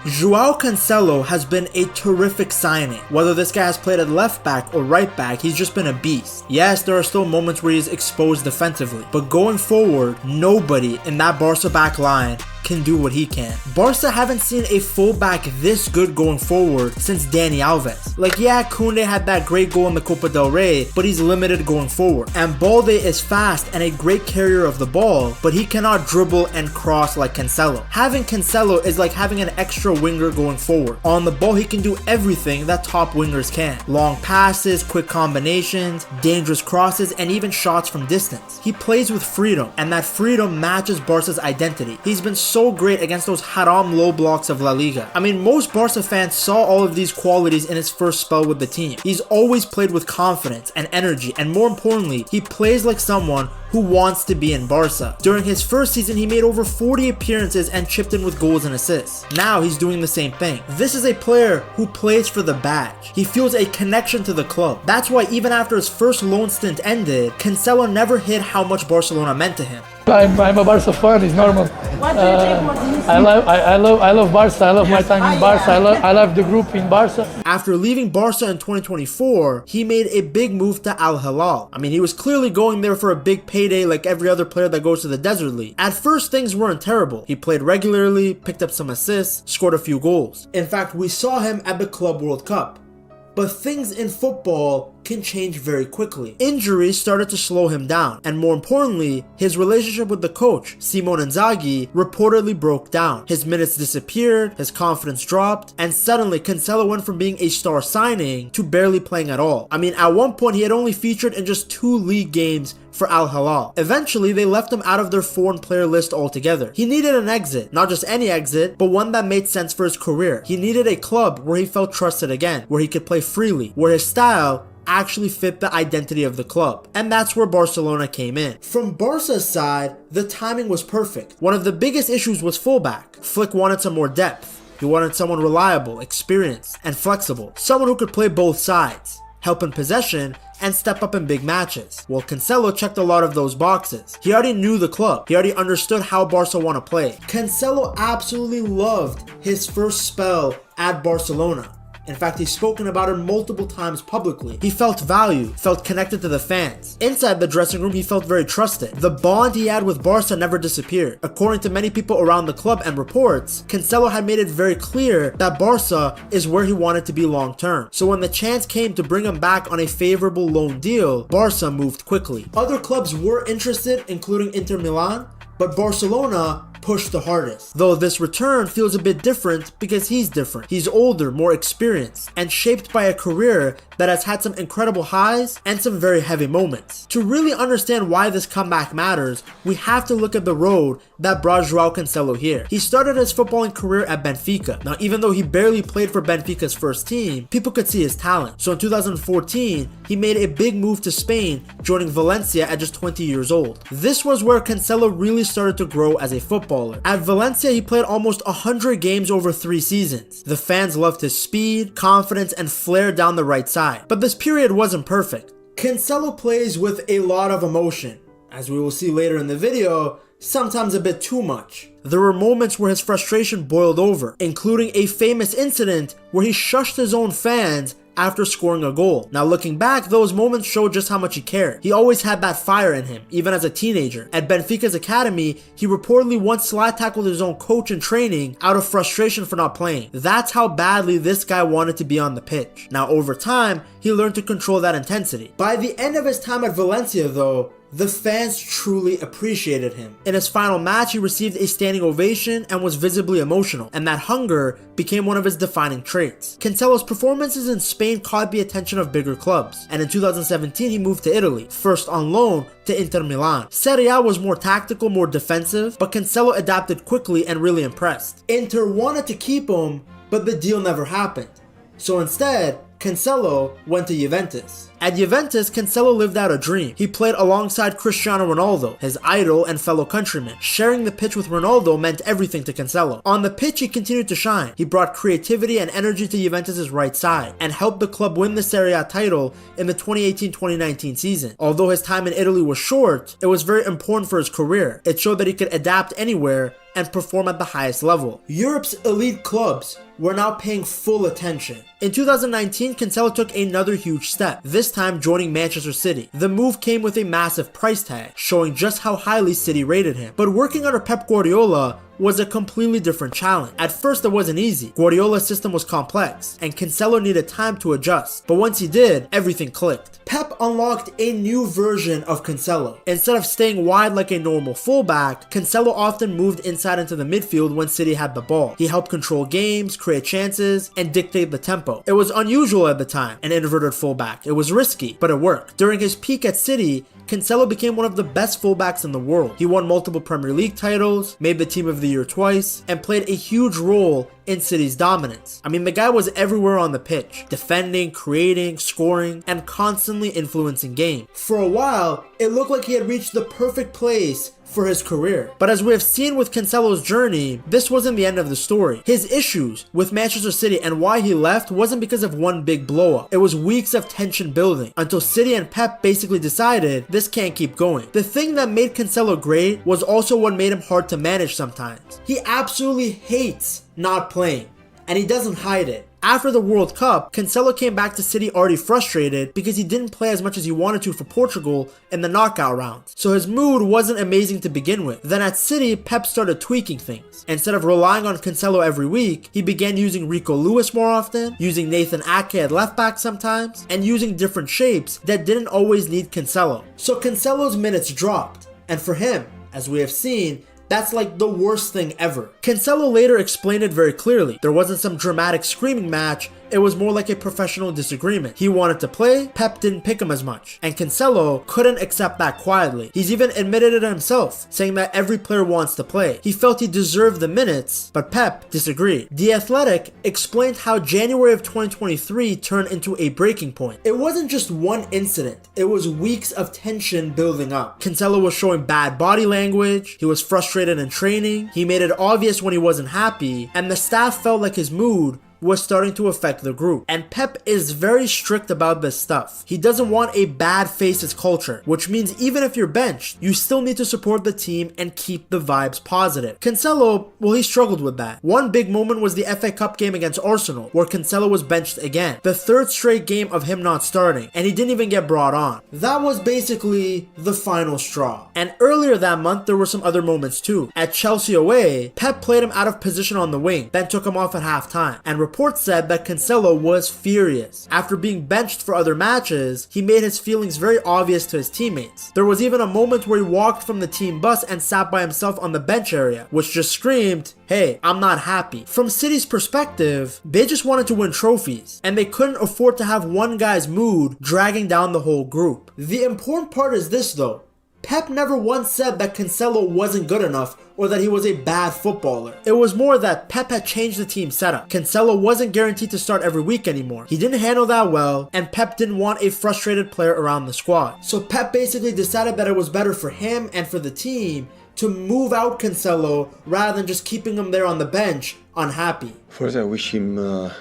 João Cancelo has been a terrific signing. Whether this guy has played at left back or right back, he's just been a beast. Yes, there are still moments where he's exposed defensively, but going forward, nobody in that Barca back line can do what he can. Barca haven't seen a fullback this good going forward since Dani Alves. Like, yeah, Koundé had that great goal in the Copa del Rey, but he's limited going forward. And Balde is fast and a great carrier of the ball, but he cannot dribble and cross like Cancelo. Having Cancelo is like having an extra winger going forward. On the ball, he can do everything that top wingers can. Long passes, quick combinations, dangerous crosses, and even shots from distance. He plays with freedom, and that freedom matches Barca's identity. He's been so great against those haram low blocks of La Liga. I mean, most Barca fans saw all of these qualities in his first spell with the team. He's always played with confidence and energy, and more importantly, he plays like someone who wants to be in Barca. During his first season, he made over 40 appearances and chipped in with goals and assists. Now he's doing the same thing. This is a player who plays for the badge. He feels a connection to the club. That's why even after his first loan stint ended, Cancelo never hid how much Barcelona meant to him. I'm a Barca fan. It's normal. I love Barca. I love my time in Barca. I love the group in Barca. After leaving Barca in 2024, he made a big move to Al Hilal. I mean, he was clearly going there for a big payday like every other player that goes to the Desert League. At first, things weren't terrible. He played regularly, picked up some assists, scored a few goals. In fact, we saw him at the Club World Cup. But things in football can change very quickly. Injuries started to slow him down, and more importantly, his relationship with the coach, Simone Inzaghi, reportedly broke down. His minutes disappeared, his confidence dropped, and suddenly Cancelo went from being a star signing to barely playing at all. I mean, at one point he had only featured in just 2 league games for Al Hilal. Eventually, they left him out of their foreign player list altogether. He needed an exit, not just any exit, but one that made sense for his career. He needed a club where he felt trusted again, where he could play freely, where his style actually fit the identity of the club. And that's where Barcelona came in. From Barca's side, the timing was perfect. One of the biggest issues was fullback. Flick wanted some more depth. He wanted someone reliable, experienced, and flexible. Someone who could play both sides, help in possession, and step up in big matches. Well, Cancelo checked a lot of those boxes. He already knew the club. He already understood how Barca want to play. Cancelo absolutely loved his first spell at Barcelona. In fact, he's spoken about it multiple times publicly. He felt valued, felt connected to the fans. Inside the dressing room, he felt very trusted. The bond he had with Barca never disappeared. According to many people around the club and reports, Cancelo had made it very clear that Barca is where he wanted to be long term. So when the chance came to bring him back on a favorable loan deal, Barca moved quickly. Other clubs were interested, including Inter Milan, but Barcelona pushed the hardest. Though this return feels a bit different because he's different. He's older, more experienced, and shaped by a career that has had some incredible highs and some very heavy moments. To really understand why this comeback matters, we have to look at the road that brought João Cancelo here. He started his footballing career at Benfica. Now, even though he barely played for Benfica's first team, people could see his talent. So in 2014, he made a big move to Spain, joining Valencia at just 20 years old. This was where Cancelo really started to grow as a footballer. At Valencia, he played almost 100 games over 3 seasons. The fans loved his speed, confidence, and flair down the right side. But this period wasn't perfect. Cancelo plays with a lot of emotion. As we will see later in the video, sometimes a bit too much. There were moments where his frustration boiled over, including a famous incident where he shushed his own fans after scoring a goal. Now looking back, those moments showed just how much he cared. He always had that fire in him, even as a teenager. At Benfica's academy, he reportedly once slide tackled his own coach in training out of frustration for not playing. That's how badly this guy wanted to be on the pitch. Now over time, he learned to control that intensity. By the end of his time at Valencia though, the fans truly appreciated him. In his final match, he received a standing ovation and was visibly emotional, and that hunger became one of his defining traits. Cancelo's performances in Spain caught the attention of bigger clubs, and in 2017 he moved to Italy, first on loan to Inter Milan. Serie A was more tactical, more defensive, but Cancelo adapted quickly and really impressed. Inter wanted to keep him, but the deal never happened. So instead, Cancelo went to Juventus. At Juventus, Cancelo lived out a dream. He played alongside Cristiano Ronaldo, his idol and fellow countryman. Sharing the pitch with Ronaldo meant everything to Cancelo. On the pitch, he continued to shine. He brought creativity and energy to Juventus' right side and helped the club win the Serie A title in the 2018-2019 season. Although his time in Italy was short, it was very important for his career. It showed that he could adapt anywhere and perform at the highest level. Europe's elite clubs were now paying full attention. In 2019, Cancelo took another huge step, this time joining Manchester City. The move came with a massive price tag, showing just how highly City rated him. But working under Pep Guardiola was a completely different challenge. At first it wasn't easy. Guardiola's system was complex, and Cancelo needed time to adjust. But once he did, everything clicked. Pep unlocked a new version of Cancelo. Instead of staying wide like a normal fullback, Cancelo often moved inside into the midfield when City had the ball. He helped control games, create chances, and dictate the tempo. It was unusual at the time, an inverted fullback. It was risky, but it worked. During his peak at City, Cancelo became one of the best fullbacks in the world. He won multiple Premier League titles, made the Team of the Year twice, and played a huge role in City's dominance. I mean, the guy was everywhere on the pitch, defending, creating, scoring, and constantly influencing game. For a while, it looked like he had reached the perfect place for his career. But as we have seen with Cancelo's journey, this wasn't the end of the story. His issues with Manchester City and why he left wasn't because of one big blow-up. It was weeks of tension building until City and Pep basically decided this can't keep going. The thing that made Cancelo great was also what made him hard to manage sometimes. He absolutely hates not playing, and he doesn't hide it. After the World Cup, Cancelo came back to City already frustrated because he didn't play as much as he wanted to for Portugal in the knockout rounds. So his mood wasn't amazing to begin with. Then at City, Pep started tweaking things. Instead of relying on Cancelo every week, he began using Rico Lewis more often, using Nathan Ake at left back sometimes, and using different shapes that didn't always need Cancelo. So Cancelo's minutes dropped, and for him, as we have seen, that's like the worst thing ever. Cancelo later explained it very clearly. There wasn't some dramatic screaming match, it was more like a professional disagreement. He wanted to play, Pep didn't pick him as much, and Cancelo couldn't accept that quietly. He's even admitted it himself, saying that every player wants to play. He felt he deserved the minutes, but Pep disagreed. The Athletic explained how January of 2023 turned into a breaking point. It wasn't just one incident, it was weeks of tension building up. Cancelo was showing bad body language, he was frustrated in training, he made it obvious when he wasn't happy, and the staff felt like his mood was starting to affect the group. And Pep is very strict about this stuff. He doesn't want a bad faces culture, which means even if you're benched, you still need to support the team and keep the vibes positive. Cancelo, well, he struggled with that. One big moment was the FA Cup game against Arsenal, where Cancelo was benched again. The third straight game of him not starting, and he didn't even get brought on. That was basically the final straw. And earlier that month, there were some other moments too. At Chelsea away, Pep played him out of position on the wing, then took him off at halftime, and reports said that Cancelo was furious. After being benched for other matches, he made his feelings very obvious to his teammates. There was even a moment where he walked from the team bus and sat by himself on the bench area, which just screamed, "Hey, I'm not happy." From City's perspective, they just wanted to win trophies, and they couldn't afford to have one guy's mood dragging down the whole group. The important part is this though. Pep never once said that Cancelo wasn't good enough or that he was a bad footballer. It was more that Pep had changed the team setup. Cancelo wasn't guaranteed to start every week anymore. He didn't handle that well, and Pep didn't want a frustrated player around the squad. So Pep basically decided that it was better for him and for the team to move out Cancelo rather than just keeping him there on the bench unhappy. First, I wish him the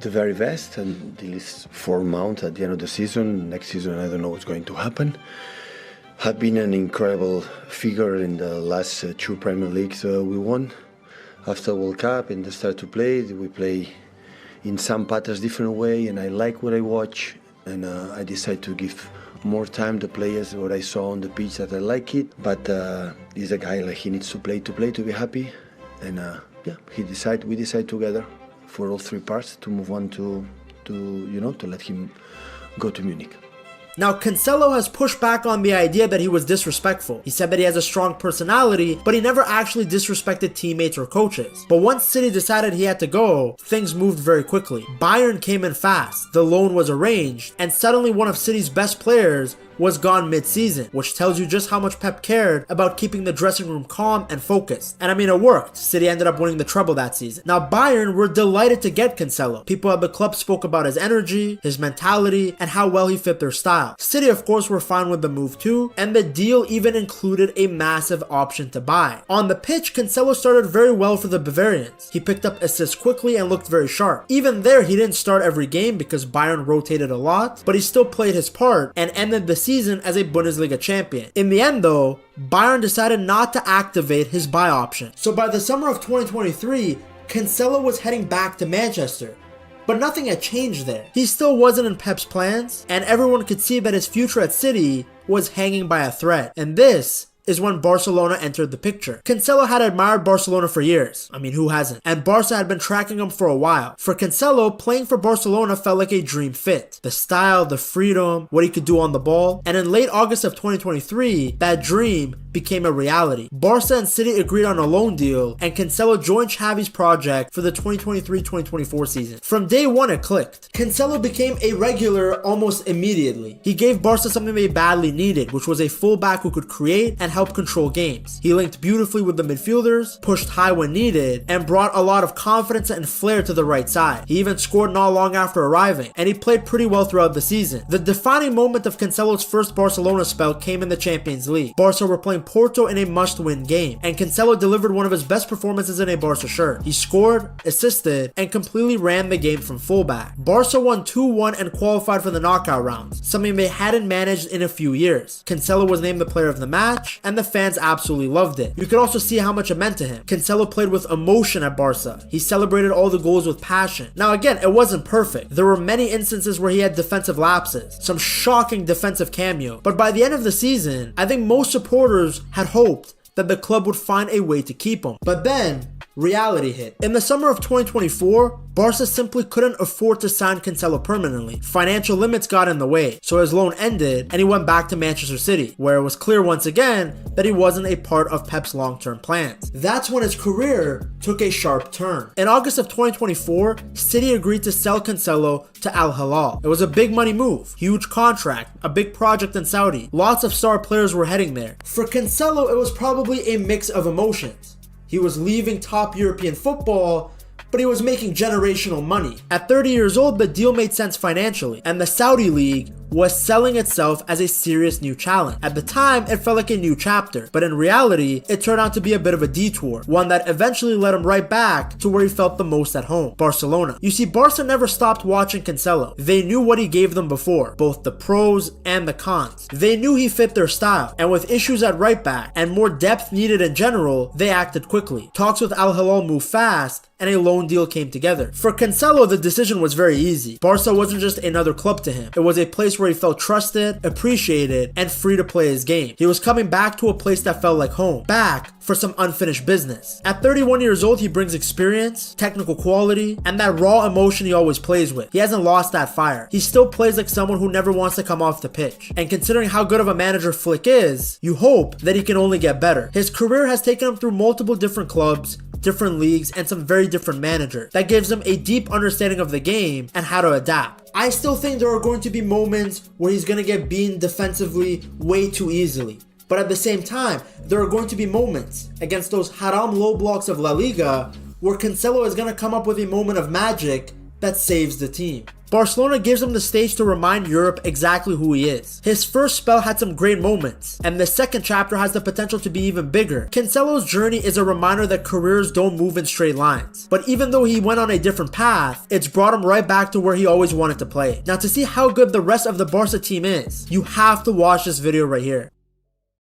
very best and this form mount at the end of the season. Next season, I don't know what's going to happen. Had been an incredible figure in the last two Premier Leagues we won. After World Cup and the start to play, we play in some patterns different way, and I like what I watch, and I decided to give more time to players. What I saw on the pitch that I like it, but he's a guy like he needs to play to be happy, and we decide together for all three parts to move on to let him go to Munich. Now, Cancelo has pushed back on the idea that he was disrespectful. He said that he has a strong personality, but he never actually disrespected teammates or coaches. But once City decided he had to go, things moved very quickly. Bayern came in fast, the loan was arranged, and suddenly one of City's best players was gone mid-season, which tells you just how much Pep cared about keeping the dressing room calm and focused. And I mean, it worked. City ended up winning the treble that season. Now, Bayern were delighted to get Cancelo. People at the club spoke about his energy, his mentality, and how well he fit their style. City, of course, were fine with the move too, and the deal even included a massive option to buy. On the pitch, Cancelo started very well for the Bavarians. He picked up assists quickly and looked very sharp. Even there, he didn't start every game because Bayern rotated a lot, but he still played his part and ended the season as a Bundesliga champion. In the end though, Bayern decided not to activate his buy option. So by the summer of 2023, Cancelo was heading back to Manchester. But nothing had changed there. He still wasn't in Pep's plans, and everyone could see that his future at City was hanging by a thread. And this is when Barcelona entered the picture. Cancelo had admired Barcelona for years. I mean, who hasn't? And Barca had been tracking him for a while. For Cancelo, playing for Barcelona felt like a dream fit. The style, the freedom, what he could do on the ball. And in late August of 2023, that dream became a reality. Barca and City agreed on a loan deal, and Cancelo joined Xavi's project for the 2023-2024 season. From day one, it clicked. Cancelo became a regular almost immediately. He gave Barca something they badly needed, which was a fullback who could create and help control games. He linked beautifully with the midfielders, pushed high when needed, and brought a lot of confidence and flair to the right side. He even scored not long after arriving, and he played pretty well throughout the season. The defining moment of Cancelo's first Barcelona spell came in the Champions League. Barca were playing Porto in a must-win game, and Cancelo delivered one of his best performances in a Barca shirt. He scored, assisted, and completely ran the game from fullback. Barca won 2-1 and qualified for the knockout rounds, something they hadn't managed in a few years. Cancelo was named the player of the match, and the fans absolutely loved it. You could also see how much it meant to him. Cancelo played with emotion at Barca. He celebrated all the goals with passion. Now again, it wasn't perfect. There were many instances where he had defensive lapses, some shocking defensive cameo, but by the end of the season, I think most supporters had hoped that the club would find a way to keep him. But then, reality hit. In the summer of 2024, Barca simply couldn't afford to sign Cancelo permanently. Financial limits got in the way, so his loan ended and he went back to Manchester City, where it was clear once again that he wasn't a part of Pep's long-term plans. That's when his career took a sharp turn. In August of 2024, City agreed to sell Cancelo to Al Hilal. It was a big money move, huge contract, a big project in Saudi. Lots of star players were heading there. For Cancelo, it was probably a mix of emotions. He was leaving top European football, but he was making generational money. At 30 years old, the deal made sense financially, and the Saudi League was selling itself as a serious new challenge. At the time, it felt like a new chapter, but in reality, it turned out to be a bit of a detour, one that eventually led him right back to where he felt the most at home, Barcelona. You see, Barca never stopped watching Cancelo. They knew what he gave them before, both the pros and the cons. They knew he fit their style, and with issues at right back and more depth needed in general, they acted quickly. Talks with Al Hilal moved fast, and a loan deal came together. For Cancelo, the decision was very easy. Barca wasn't just another club to him. It was a place where he felt trusted, appreciated, and free to play his game. He was coming back to a place that felt like home, back for some unfinished business. At 31 years old, he brings experience, technical quality, and that raw emotion he always plays with. He hasn't lost that fire. He still plays like someone who never wants to come off the pitch. And considering how good of a manager Flick is, you hope that he can only get better. His career has taken him through multiple different clubs, different leagues, and some very different managers. That gives him a deep understanding of the game and how to adapt. I still think there are going to be moments where he's going to get beaten defensively way too easily. But at the same time, there are going to be moments against those haram low blocks of La Liga where Cancelo is going to come up with a moment of magic that saves the team. Barcelona gives him the stage to remind Europe exactly who he is. His first spell had some great moments, and the second chapter has the potential to be even bigger. Cancelo's journey is a reminder that careers don't move in straight lines. But even though he went on a different path, it's brought him right back to where he always wanted to play. Now, to see how good the rest of the Barca team is, you have to watch this video right here.